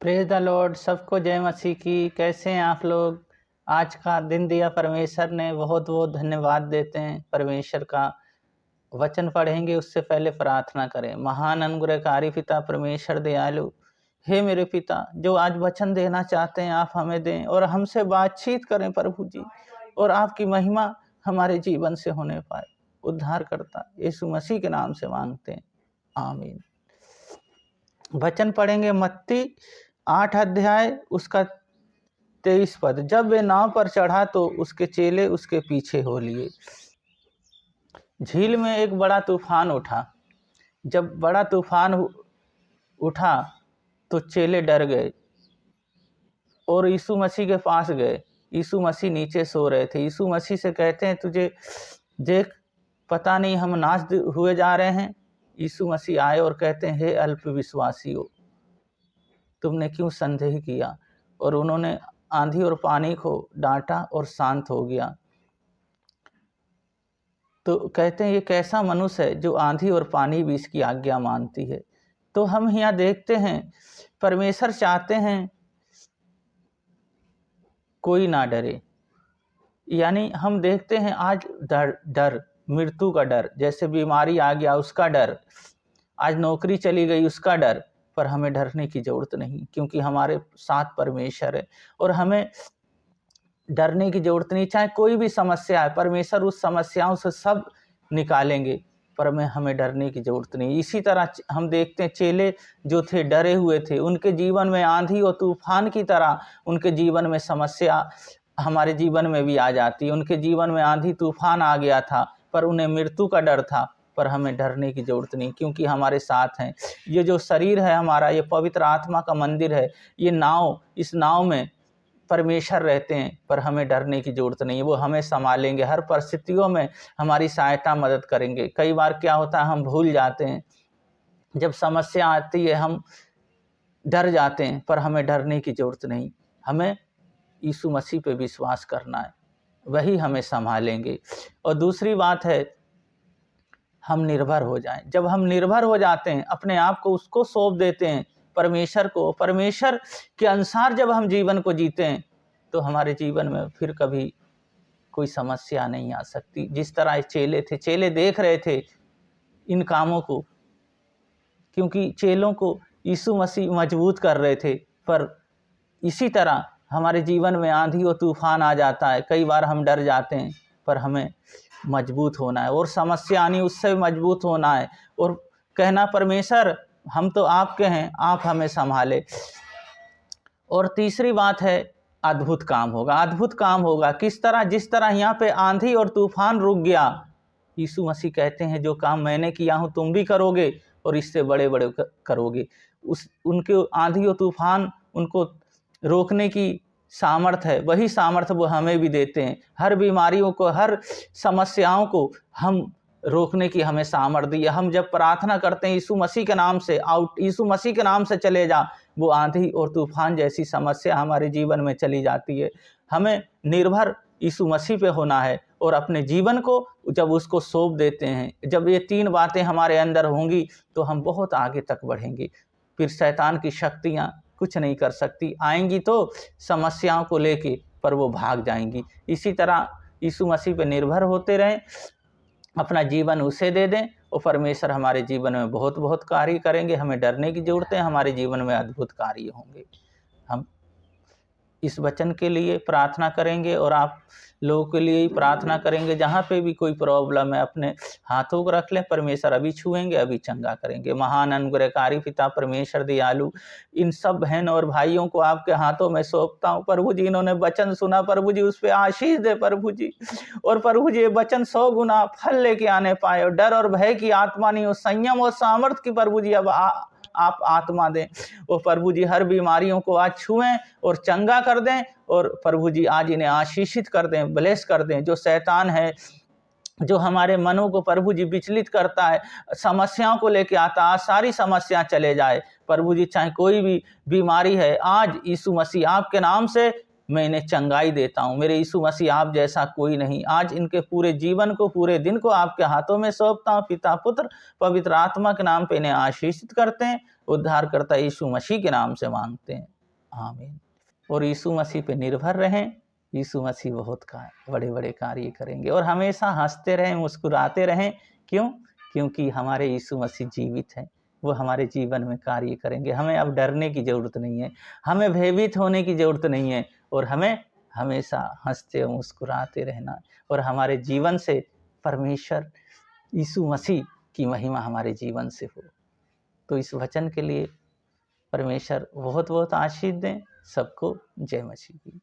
Praise the Lord. सबको जय मसीह की। कैसे हैं आप लोग? आज का दिन दिया परमेश्वर ने, बहुत बहुत धन्यवाद देते हैं। परमेश्वर का वचन पढ़ेंगे उससे पहले प्रार्थना करें। महान अनुग्रहकारी पिता परमेश्वर दयालु, हे मेरे पिता, जो आज वचन देना चाहते हैं आप हमें दें और हमसे बातचीत करें प्रभु जी, और आपकी महिमा हमारे जीवन से होने पाए। उद्धार करता यीशु मसीह के नाम से मांगते हैं, आमीन। वचन पढ़ेंगे मत्ती 8 अध्याय उसका 23 पद। जब वे नाव पर चढ़ा तो उसके चेले उसके पीछे हो लिए। झील में एक बड़ा तूफान उठा। जब बड़ा तूफान उठा तो चेले डर गए और यीशु मसीह के पास गए। यीशु मसीह नीचे सो रहे थे। यीशु मसीह से कहते हैं, तुझे देख पता नहीं हम नाश हुए जा रहे हैं। यीशु मसीह आए और कहते हैं, हे अल्प विश्वासियों, तुमने क्यों संदेह किया? और उन्होंने आंधी और पानी को डांटा और शांत हो गया। तो कहते हैं, ये कैसा मनुष्य है जो आंधी और पानी भी इसकी आज्ञा मानती है। तो हम यहाँ देखते हैं, परमेश्वर चाहते हैं कोई ना डरे। यानी हम देखते हैं आज डर मृत्यु का डर, जैसे बीमारी आ गया उसका डर, आज नौकरी चली गई उसका डर। पर हमें डरने की जरूरत नहीं, क्योंकि हमारे साथ परमेश्वर है और हमें डरने की जरूरत नहीं। चाहे कोई भी समस्या है, परमेश्वर उस समस्याओं से सब निकालेंगे, पर हमें डरने की जरूरत नहीं। इसी तरह हम देखते हैं चेले जो थे डरे हुए थे, उनके जीवन में आंधी और तूफान की तरह उनके जीवन में समस्या हमारे जीवन में भी आ जाती है। उनके जीवन में आंधी तूफान आ गया था, पर उन्हें मृत्यु का डर था। पर हमें डरने की जरूरत नहीं, क्योंकि हमारे साथ हैं। ये जो शरीर है हमारा, ये पवित्र आत्मा का मंदिर है। ये नाव, इस नाव में परमेश्वर रहते हैं, पर हमें डरने की जरूरत नहीं है। वो हमें संभालेंगे, हर परिस्थितियों में हमारी सहायता मदद करेंगे। कई बार क्या होता है, हम भूल जाते हैं, जब समस्या आती है हम डर जाते हैं, पर हमें डरने की जरूरत नहीं। हमें यीशु मसीह पे विश्वास करना है, वही हमें संभालेंगे। और दूसरी बात है, हम निर्भर हो जाएं। जब हम निर्भर हो जाते हैं, अपने आप को उसको सौंप देते हैं, परमेश्वर को, परमेश्वर के अनुसार जब हम जीवन को जीते हैं, तो हमारे जीवन में फिर कभी कोई समस्या नहीं आ सकती। जिस तरह चेले थे, चेले देख रहे थे इन कामों को, क्योंकि चेलों को यीशु मसीह मजबूत कर रहे थे। पर इसी तरह हमारे जीवन में आंधी और तूफान आ जाता है, कई बार हम डर जाते हैं, पर हमें मजबूत होना है और समस्या आनी उससे मजबूत होना है और कहना, परमेश्वर हम तो आपके हैं, आप हमें संभाले। और तीसरी बात है, अद्भुत काम होगा। अद्भुत काम होगा किस तरह? जिस तरह यहाँ पे आंधी और तूफान रुक गया, यीशु मसीह कहते हैं, जो काम मैंने किया हूँ तुम भी करोगे और इससे बड़े बड़े करोगे। उनके आंधी और तूफान उनको रोकने की सामर्थ है, वही सामर्थ वो हमें भी देते हैं। हर बीमारियों को, हर समस्याओं को हम रोकने की हमें सामर्थ दी है। हम जब प्रार्थना करते हैं यीशु मसीह के नाम से, यीशु मसीह के नाम से चले जा, वो आंधी और तूफान जैसी समस्या हमारे जीवन में चली जाती है। हमें निर्भर यीशु मसीह पे होना है और अपने जीवन को जब उसको सौंप देते हैं, जब ये 3 बातें हमारे अंदर होंगी, तो हम बहुत आगे तक बढ़ेंगे। फिर शैतान की शक्तियाँ कुछ नहीं कर सकती। आएंगी तो समस्याओं को लेके, पर वो भाग जाएंगी। इसी तरह यीशु मसीह पे निर्भर होते रहें, अपना जीवन उसे दे दें और परमेश्वर हमारे जीवन में बहुत बहुत कार्य करेंगे। हमें डरने की जरूरत है, हमारे जीवन में अद्भुत कार्य होंगे। हम इस वचन के लिए प्रार्थना करेंगे और आप लोगों के लिए ही प्रार्थना करेंगे। जहाँ पे भी कोई प्रॉब्लम है, अपने हाथों को रख लें, परमेश्वर अभी छुएंगे, अभी चंगा करेंगे। महान अनुग्रहकारी पिता परमेश्वर दयालु, इन सब बहन और भाइयों को आपके हाथों में सौंपता हूँ प्रभु जी। इन्होंने वचन सुना प्रभु जी, उस पर आशीष दे प्रभु जी। और प्रभु जी, ये वचन 100 गुना फल लेके आने पाए और डर और भय की आत्मा नहीं हो, संयम और सामर्थ्य की प्रभु जी अब आप आत्मा दें। और प्रभु जी, हर बीमारियों को आज छुएं और चंगा कर दें। और प्रभु जी, आज इन्हें आशीषित कर दें, ब्लेस कर दें। जो शैतान है, जो हमारे मनों को प्रभु जी विचलित करता है, समस्याओं को लेके आता है, सारी समस्या चले जाए प्रभु जी। चाहे कोई भी बीमारी है, आज यीशु मसीह आपके नाम से मैं इन्हें चंगाई देता हूँ। मेरे यीशु मसीह आप जैसा कोई नहीं। आज इनके पूरे जीवन को, पूरे दिन को आपके हाथों में सौंपता हूँ। पिता, पुत्र, पवित्र आत्मा के नाम पे इन्हें आशीषित करते हैं। उद्धारकर्ता यीशु मसीह के नाम से मांगते हैं, आमीन। और यीशु मसीह पे निर्भर रहें। यीशु मसीह बहुत बड़े बड़े कार्य करेंगे। और हमेशा हंसते रहें, मुस्कुराते रहें। क्यों? क्योंकि हमारे यीशु मसीह जीवित हैं, वो हमारे जीवन में कार्य करेंगे। हमें अब डरने की ज़रूरत नहीं है, हमें भयभीत होने की ज़रूरत नहीं है, और हमें हमेशा हंसते और मुस्कुराते रहना। और हमारे जीवन से परमेश्वर यीशु मसीह की महिमा हमारे जीवन से हो। तो इस वचन के लिए परमेश्वर बहुत बहुत आशीष दें। सबको जय मसीह की।